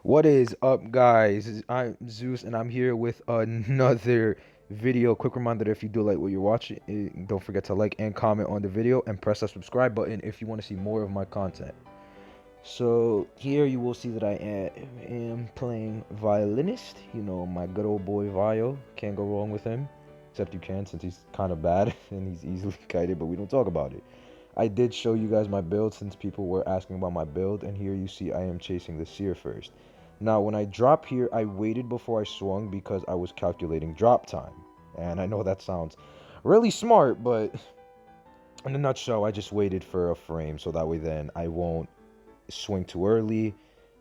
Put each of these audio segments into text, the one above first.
What is up, guys? I'm Zeus, and I'm here with another video. Quick reminder that if you do like what you're watching, don't forget to like and comment on the video and press that subscribe button if you want to see more of my content. So here you will see that I am playing violinist. You know, my good old boy Vio. Can't go wrong with him. Except you can, since he's kind of bad and he's easily kited, but we don't talk about it. I did show you guys my build since people were asking about my build, and here you see I am chasing the seer first. Now, when I drop here, I waited before I swung because I was calculating drop time. And I know that sounds really smart, but in a nutshell, I just waited for a frame so that way then I won't swing too early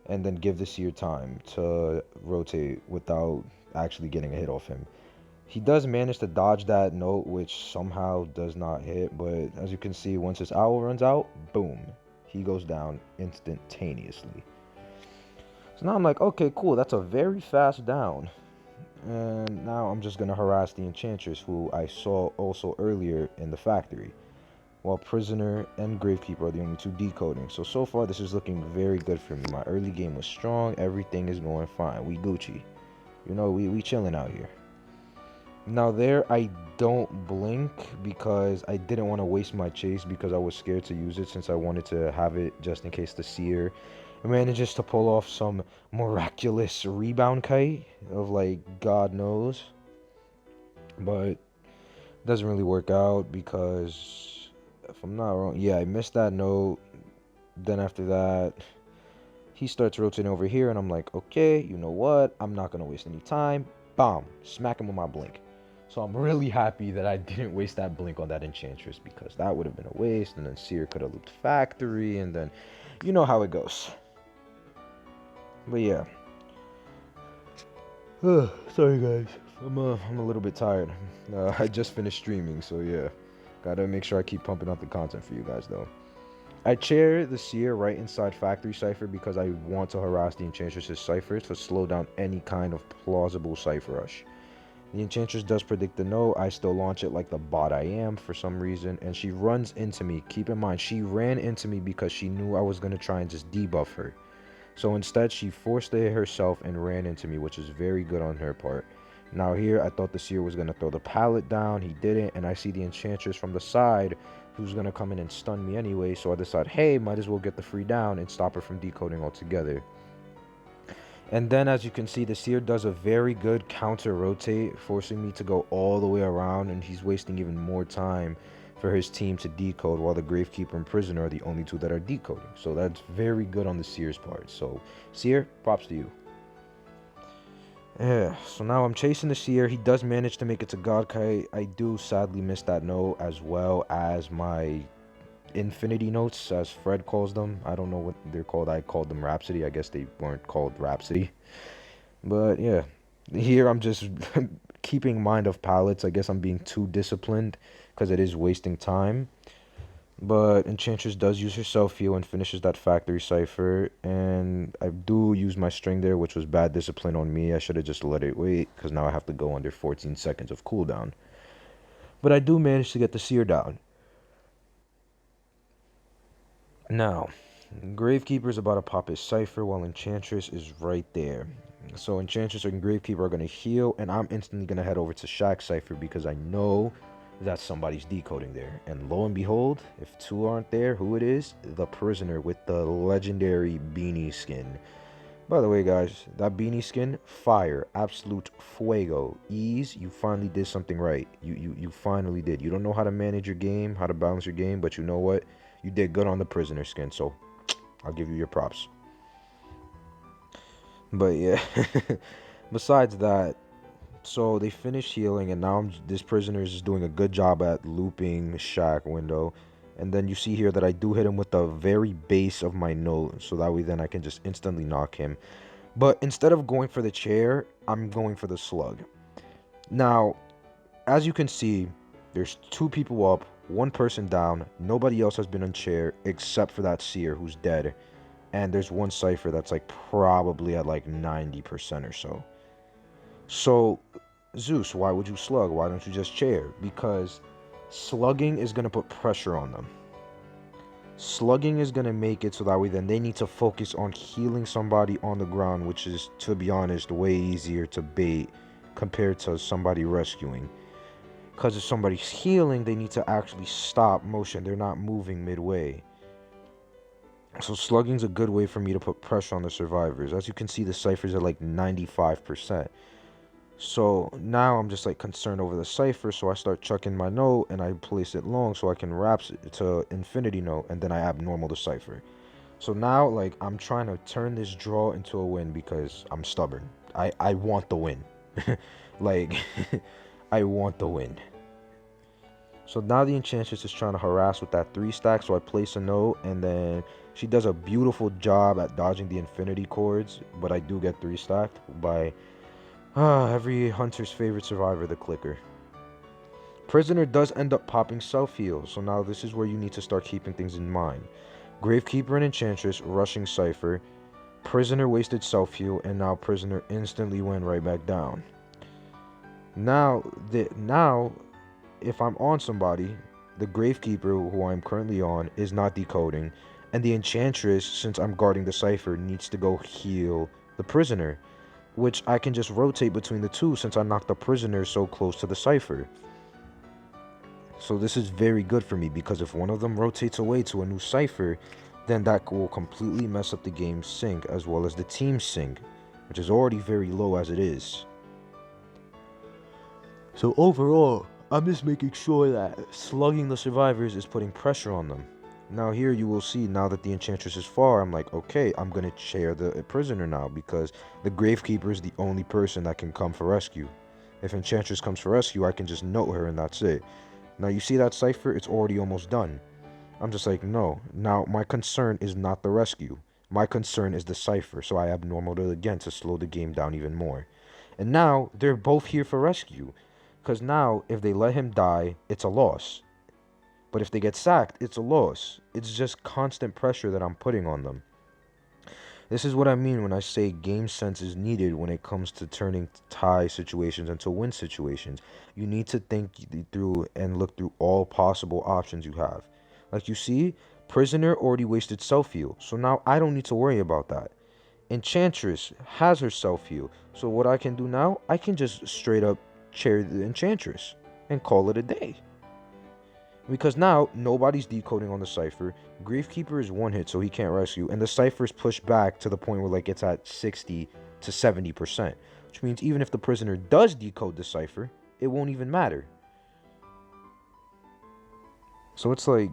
and then give the seer time to rotate without actually getting a hit off him. He does manage to dodge that note, which somehow does not hit, but as you can see, once his owl runs out, boom, he goes down instantaneously. So now I'm like, okay, cool, that's a very fast down. And now I'm just gonna harass the Enchantress, who I saw also earlier in the factory. While Prisoner and Gravekeeper are the only two decoding. So far this is looking very good for me. My early game was strong, everything is going fine. We Gucci. You know, we chilling out here. Now there, I don't blink because I didn't want to waste my chase because I was scared to use it since I wanted to have it just in case the seer manages to pull off some miraculous rebound kite of like God knows. But it doesn't really work out because if I'm not wrong, yeah, I missed that note. Then after that, he starts rotating over here and I'm like, okay, you know what? I'm not going to waste any time. Bomb, smack him with my blink. So I'm really happy that I didn't waste that blink on that Enchantress because that would have been a waste. And then Seer could have looped Factory. And then you know how it goes. But yeah. Sorry, guys. I'm a little bit tired. I just finished streaming. So yeah. Gotta make sure I keep pumping out the content for you guys, though. I chair the Seer right inside Factory Cipher because I want to harass the Enchantress's ciphers to slow down any kind of plausible cipher rush. The Enchantress does predict the no. I still launch it like the bot I am for some reason, and she runs into me. Keep in mind, she ran into me because she knew I was going to try and just debuff her. So instead, she forced it herself and ran into me, which is very good on her part. Now here, I thought the Seer was going to throw the pallet down. He didn't, and I see the Enchantress from the side who's going to come in and stun me anyway. So I decide, hey, might as well get the free down and stop her from decoding altogether. And then as you can see, the Seer does a very good counter rotate, forcing me to go all the way around, and he's wasting even more time for his team to decode, while the Gravekeeper and Prisoner are the only two that are decoding. So that's very good on the Seer's part. So Seer, props to you. Yeah, so now I'm chasing the Seer. He does manage to make it to Godkite. I do sadly miss that note, as well as my Infinity Notes, as Fred calls them. I don't know what they're called. I called them Rhapsody. I guess they weren't called Rhapsody. But yeah, here I'm just keeping mind of pallets. I guess I'm being too disciplined because it is wasting time. But Enchantress does use her self-heal and finishes that Factory Cipher. And I do use my string there, which was bad discipline on me. I should have just let it wait because now I have to go under 14 seconds of cooldown. But I do manage to get the Seer down. Now, Gravekeeper is about to pop his Cipher while Enchantress is right there. So Enchantress and Gravekeeper are going to heal, and I'm instantly going to head over to Shack Cipher because I know that somebody's decoding there. And lo and behold, if two aren't there, who it is? The Prisoner with the legendary beanie skin. By the way, guys, that beanie skin, fire, absolute fuego, ease. You finally did something right. You finally did. You don't know how to manage your game, how to balance your game, but you know what? You did good on the Prisoner skin, so I'll give you your props. But yeah, besides that, so they finished healing, and now this Prisoner is doing a good job at looping Shack window. And then you see here that I do hit him with the very base of my note, so that way then I can just instantly knock him. But instead of going for the chair, I'm going for the slug. Now, as you can see, there's two people up, one person down. Nobody else has been on chair except for that Seer who's dead. And there's one Cipher that's like probably at like 90% or so. So, Zeus, why would you slug? Why don't you just chair? Because slugging is going to put pressure on them. Slugging is going to make it so that way then they need to focus on healing somebody on the ground, which is, to be honest, way easier to bait compared to somebody rescuing. Because if somebody's healing, they need to actually stop motion. They're not moving midway. So slugging's a good way for me to put pressure on the survivors. As you can see, the ciphers are like 95%. So now I'm just like concerned over the cipher, so I start chucking my note and I place it long so I can wrap it to infinity note, and then I abnormal the cipher. So now like I'm trying to turn this draw into a win because I'm stubborn. I want the win. Like I want the win. So now the enchantress is trying to harass with that 3 stack, so I place a note, and then she does a beautiful job at dodging the infinity cords, but I do get 3 stacked by every hunter's favorite survivor, the clicker. Prisoner does end up popping self-heal, so now this is where you need to start keeping things in mind. Gravekeeper and Enchantress rushing Cypher. Prisoner wasted self-heal, and now Prisoner instantly went right back down. Now, if I'm on somebody, the Gravekeeper, who I'm currently on, is not decoding, and the Enchantress, since I'm guarding the Cypher, needs to go heal the Prisoner, which I can just rotate between the two since I knocked the Prisoner so close to the Cypher. So this is very good for me, because if one of them rotates away to a new Cypher, then that will completely mess up the game's sync as well as the team's sync, which is already very low as it is. So overall, I'm just making sure that slugging the survivors is putting pressure on them. Now here you will see, now that the Enchantress is far, I'm like, okay, I'm going to chair the Prisoner now, because the Gravekeeper is the only person that can come for rescue. If Enchantress comes for rescue, I can just note her and that's it. Now you see that Cypher? It's already almost done. I'm just like, no. Now my concern is not the rescue. My concern is the Cypher, so I abnormaled it again to slow the game down even more. And now they're both here for rescue, because now if they let him die, it's a loss. But if they get sacked, it's a loss. It's just constant pressure that I'm putting on them. This is what I mean when I say game sense is needed when it comes to turning tie situations into win situations. You need to think through and look through all possible options you have. Like you see, Prisoner already wasted self-heal, so now I don't need to worry about that. Enchantress has her self-heal, so what I can do now, I can just straight up chair the Enchantress and call it a day. Because now, nobody's decoding on the Cypher. Gravekeeper is 1 hit, so he can't rescue. And the Cypher's pushed back to the point where like it's at 60 to 70%. Which means even if the Prisoner does decode the Cypher, it won't even matter. So it's like,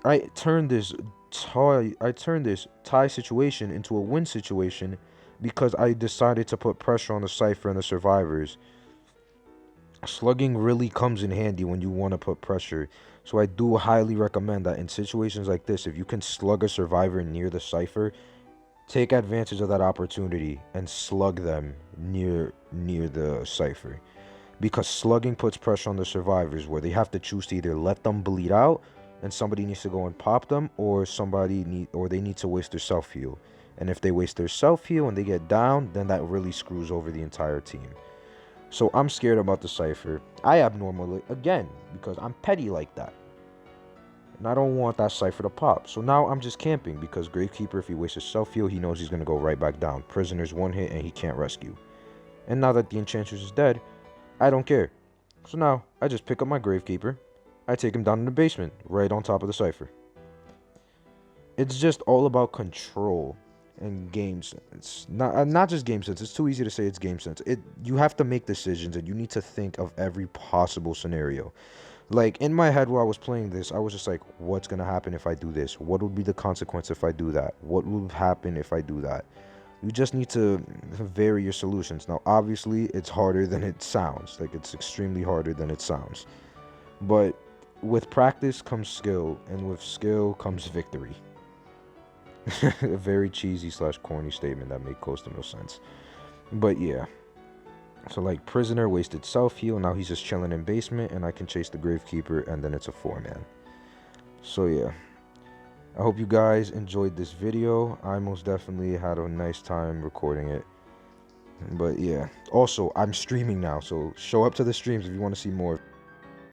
I turned this tie situation into a win situation because I decided to put pressure on the Cypher and the survivors. Slugging really comes in handy when you want to put pressure, so I do highly recommend that in situations like this, if you can slug a survivor near the Cypher, take advantage of that opportunity and slug them near the Cypher, because slugging puts pressure on the survivors where they have to choose to either let them bleed out and somebody needs to go and pop them, or they need to waste their self-heal. And if they waste their self-heal and they get down, then that really screws over the entire team. So I'm scared about the Cypher. I abnormal it again because I'm petty like that. And I don't want that Cypher to pop. So now I'm just camping because Gravekeeper, if he wastes his self-heal, he knows he's going to go right back down. Prisoner's 1 hit and he can't rescue. And now that the Enchantress is dead, I don't care. So now I just pick up my Gravekeeper. I take him down in the basement, right on top of the Cypher. It's just all about control and game sense. Not just game sense. It's too easy to say it's game sense. You have to make decisions and you need to think of every possible scenario. Like in my head while I was playing this, I was just like, what's gonna happen if I do this? What would be the consequence if I do that? What would happen if I do that? You just need to vary your solutions. Now obviously it's harder than it sounds. Like it's extremely harder than it sounds. But with practice comes skill, and with skill comes victory. A very cheesy / corny statement that made close to no sense. But yeah. So like Prisoner wasted self-heal, now he's just chilling in basement, and I can chase the Gravekeeper, and then it's a 4-man. So yeah. I hope you guys enjoyed this video. I most definitely had a nice time recording it. But yeah. Also, I'm streaming now, so show up to the streams if you want to see more.